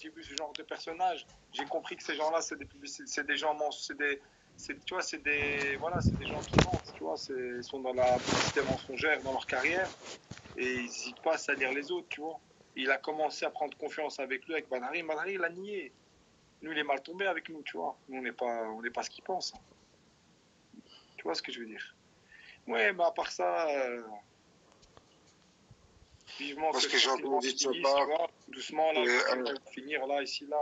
j'ai vu ce genre de personnages, j'ai compris que ces gens-là, c'est des gens, tu vois, voilà, c'est des gens qui mentent, tu vois, ils sont dans la publicité mensongère dans leur carrière et ils n'hésitent pas à salir les autres, tu vois. Il a commencé à prendre confiance avec lui, avec Banari. Banari, il a nié. Nous, il est mal tombé avec nous, tu vois. Nous, on n'est pas ce qu'il pense. Tu vois ce que je veux dire? Ouais, mais à part ça, vivement Parce que que j'ai entendu de sa part. Doucement, là, ils vont finir là, ici, là,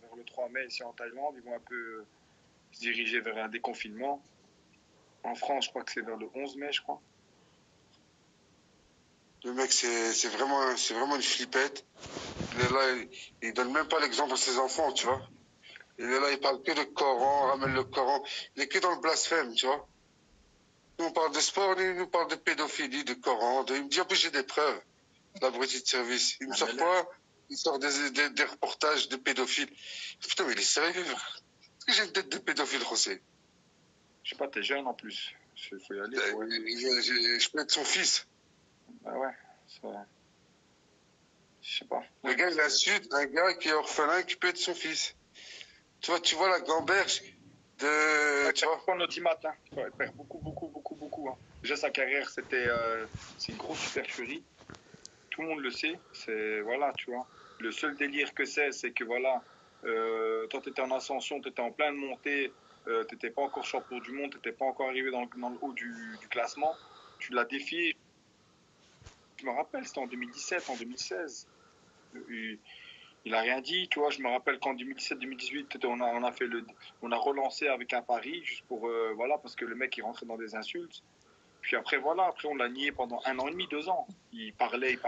vers le 3 mai, ici en Thaïlande. Ils vont un peu se diriger vers un déconfinement. En France, je crois que c'est vers le 11 mai, je crois. Le mec, c'est vraiment une flippette. Il est là, il donne même pas l'exemple à ses enfants, tu vois. Il est là, il parle que de Coran, ramène le Coran. Il est que dans le blasphème, tu vois. Nous, on parle de sport, lui, il nous parle de pédophilie, de Coran. Il me dit, en plus, j'ai des preuves. L'abruti de service. Il me sort quoi? Il sort des reportages de pédophiles. Putain, mais il est sérieux. Est-ce que j'ai une tête de pédophile, José? Je sais pas, t'es jeune en plus. Il faut y aller. Je peux être son fils. Ah ouais, ça... Je sais pas. Le gars, il insulte un gars qui est orphelin qui peut être son fils. Tu vois la gamberge de... Tu vois, notre matin. Il perd beaucoup. Hein. Déjà, sa carrière, c'est une grosse supercherie. Tout le monde le sait. Voilà, tu vois. Le seul délire que c'est que voilà, toi, tu étais en ascension, tu étais en pleine montée, tu n'étais pas encore champion du monde, tu n'étais pas encore arrivé dans le haut du classement. Tu l'as défié. Je me rappelle, c'était en 2017, en 2016. Il a rien dit, tu vois. Je me rappelle qu'en 2017-2018, on a relancé avec un pari juste pour voilà, parce que le mec il rentrait dans des insultes. Puis après voilà, après on l'a nié pendant 1 an et demi, 2 ans. Il parlait, il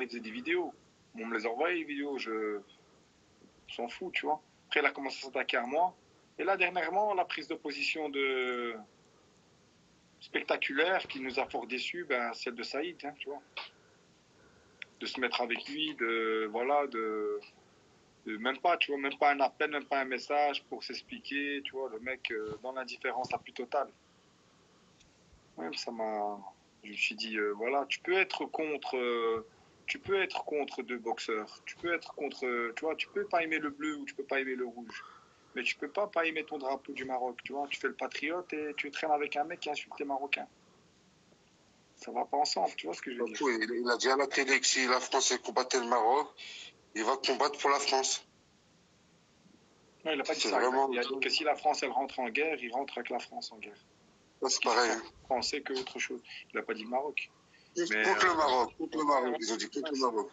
faisait des vidéos. On me les envoyait les vidéos, on s'en fout, tu vois. Après il a commencé à s'attaquer à moi. Et là dernièrement, la prise de position de spectaculaire qui nous a fort déçus, ben celle de Saïd, hein, tu vois. De se mettre avec lui, même pas, tu vois, même pas un appel, même pas un message pour s'expliquer, tu vois, le mec dans l'indifférence la plus totale. Ouais, je me suis dit, voilà, tu peux être contre deux boxeurs, tu peux être contre, tu vois, tu peux pas aimer le bleu ou tu peux pas aimer le rouge, mais tu peux pas aimer ton drapeau du Maroc, tu vois, tu fais le patriote et tu traînes avec un mec qui insulte les Marocains. Ça va pas ensemble, tu vois ce que je veux dire. Il a dit à la télé que si la France combattait le Maroc, il va combattre pour la France. Non, il a pas dit ça. Il a dit que si la France elle rentre en guerre, il rentre avec la France en guerre. C'est pareil. Français que autre chose. Il a pas dit le Maroc. Contre le Maroc, ils ont dit contre le Maroc.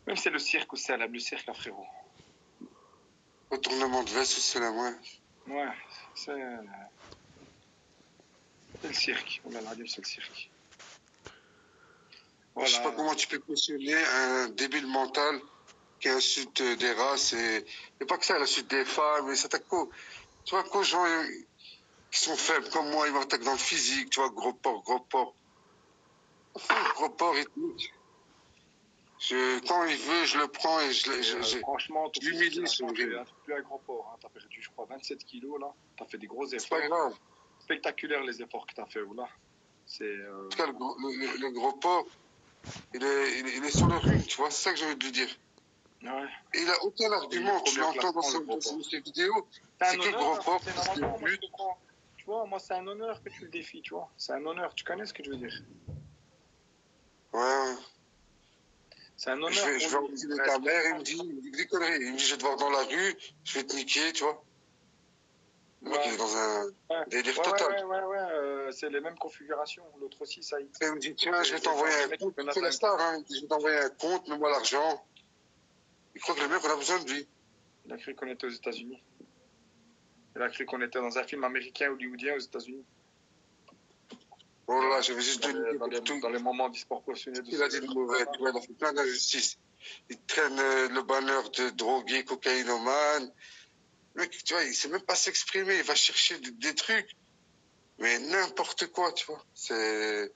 Même c'est le cirque au Salam, le cirque là, frérot. Retournement de veste au Salam, ouais. Ouais, c'est le cirque. Oh là là, c'est le cirque. Voilà. Je sais pas comment tu peux cautionner un débile mental qui insulte des races et pas que ça, il insulte des femmes, il s'attaque qu'aux, tu vois, qu'aux gens qui sont faibles comme moi, ils m'attaquent dans le physique, tu vois, gros porc. Gros porc ethnique. Quand il veut, je le prends et franchement, je l'humilie. Tu es un truc plus à gros porc. Hein. Tu as perdu, je crois, 27 kilos là. Tu as fait des gros efforts. C'est pas grave. Spectaculaire les efforts que tu as fait là. En tout cas, le gros porc, il est sur le ring, tu vois, c'est ça que j'ai envie de lui dire. Ouais. Et il n'a aucun argument, tu l'entends dans ses vidéos. C'est que le gros porc. Tu vois, moi, c'est un honneur que tu le défies, tu vois. C'est un honneur, tu connais ce que je veux dire. Ouais. C'est un honneur. Je vais enculer ta mère, il me dit des conneries. Il me dit, je vais te voir dans la rue, je vais te niquer, tu vois. Le mec, il est dans un délire total. Ouais, c'est les mêmes configurations. L'autre aussi, ça y est. Il me dit, tiens, je vais t'envoyer un compte. C'est la star, hein. Je vais t'envoyer un compte, mets-moi l'argent. Il croit que le mec, on a besoin de lui. Il a cru qu'on était aux États-Unis. Il a cru qu'on était dans un film américain hollywoodien aux États-Unis. Oh là, j'avais juste dans les moments disproportionnés de il a dit de mauvais, tu vois, il a fait plein d'injustices. Il traîne le bonheur de drogué, cocaïnomane. Le mec, tu vois, il sait même pas s'exprimer, il va chercher des trucs. Mais n'importe quoi, tu vois. C'est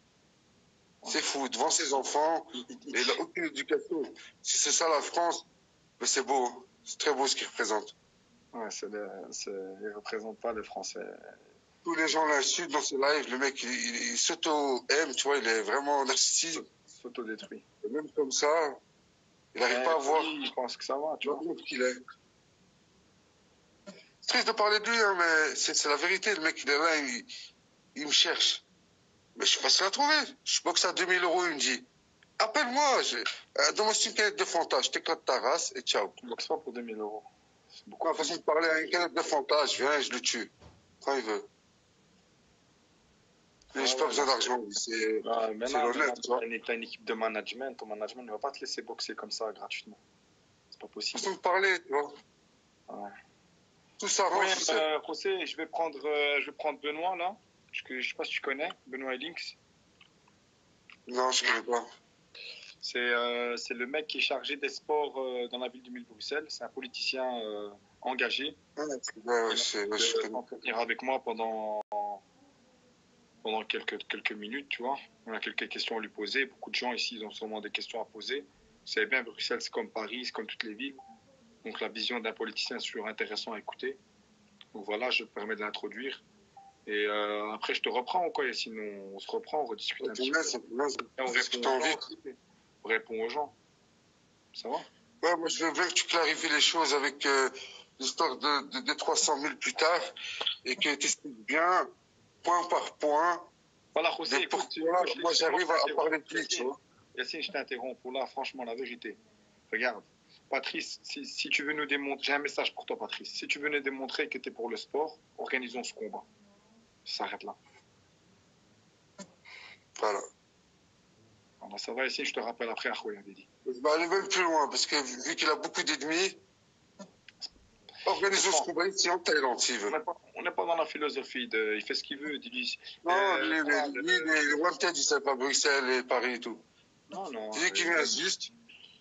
fou. Devant ses enfants, il n'a aucune éducation. Si c'est ça la France, mais c'est beau. C'est très beau ce qu'il représente. Ouais, il ne représente pas les Français. Tous les gens l'insultent dans ses lives. Le mec, il s'auto-aime, tu vois, il est vraiment narcissique. S'auto-détruit. Et même comme ça, il n'arrive pas à voir. Oui, je pense que ça va, tu Je vois. vois qu'il est. C'est triste de parler de lui, hein, mais c'est la vérité. Le mec, il est là, il me cherche. Mais je suis facile à trouver. Je boxe à 2000 euros, il me dit. Appelle-moi. Donne-moi une canette de Fanta. Je t'éclate ta race et ciao. Tu ne boxes pas pour 2000 euros. C'est beaucoup. La façon de parler à une canette de Fanta, je viens et je le tue. Quand il veut. Mais j'ai pas besoin d'argent. C'est Maintenant, l'honnête, tu vois. tu as une équipe de management. Ton management ne va pas te laisser boxer comme ça gratuitement. C'est pas possible. Façon de parler, tu vois. Ouais. Tout s'arrange, Oui, tu sais. José, je vais prendre Benoît là. Je sais pas si tu connais, Benoît Links. Non, je connais pas. C'est le mec qui est chargé des sports dans la ville de Bruxelles. C'est un politicien engagé. Ouais, je connais. S'entretenir avec moi pendant quelques minutes, tu vois. On a quelques questions à lui poser. Beaucoup de gens ici, ils ont sûrement des questions à poser. Vous savez bien, Bruxelles, c'est comme Paris, c'est comme toutes les villes. Donc la vision d'un politicien est toujours intéressant à écouter. Donc voilà, je te permets de l'introduire. Et après, je te reprends ou quoi? Sinon, on se reprend, on rediscute un petit peu. Et on répond aux gens. Ça va? Ouais, moi, je veux bien que tu clarifies les choses avec l'histoire de 300 000 plus tard et que tu expliques bien, point par point, Voilà, José, écoute, pourquoi moi j'arrive à parler de lui, tu vois. Yacine, je t'interromps pour là, franchement, la vérité. Regarde, Patrice, si tu veux nous démontrer, j'ai un message pour toi, Patrice. Si tu veux nous démontrer que tu es pour le sport, organisons ce combat. Ça s'arrête là. Voilà. Alors, ça va, Yacine, je te rappelle après, Akhoya avait dit. Je vais aller même plus loin parce que vu qu'il a beaucoup d'ennemis, organisons ce combat ici en Thaïlande s'il veut. On n'est pas dans la philosophie de. Il fait ce qu'il veut. Non, les Wanted, ils savent pas Bruxelles et Paris et tout. Non. Tu dis qu'il vient juste.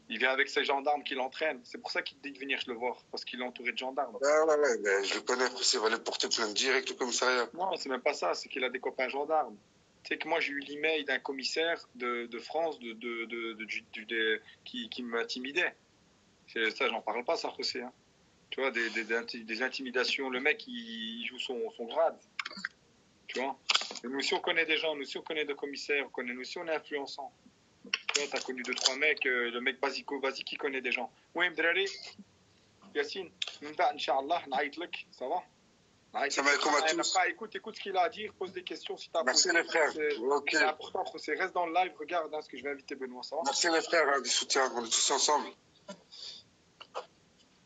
Il vient avec ses gendarmes qui l'entraînent. C'est pour ça qu'il dit de venir le voir, parce qu'il est entouré de gendarmes. Ouais, mais je le connais, après, il va aller porter plainte direct au commissariat. Non, c'est même pas ça, c'est qu'il a des copains gendarmes. Tu sais que moi, j'ai eu l'email d'un commissaire de France qui m'intimidait. Ça, j'en parle pas, ça, José. Hein. Tu vois, des intimidations. Le mec, il joue son grade. Tu vois. Et nous aussi, on connaît des gens, nous aussi, on connaît des commissaires, nous aussi, on est influençants. Tu vois, t'as connu 2-3 mecs, le mec basique, qui connaît des gens. Oui, Mdrari, Yacine, Inch'Allah, ça va? Ça va comme à tous. Écoute ce qu'il a à dire, pose des questions si t'as. Merci les frères. C'est important, reste dans le live, regarde ce que je vais inviter Benoît, ça va? Merci les frères, du soutien, on est tous ensemble.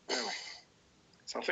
Ouais. Ça fait.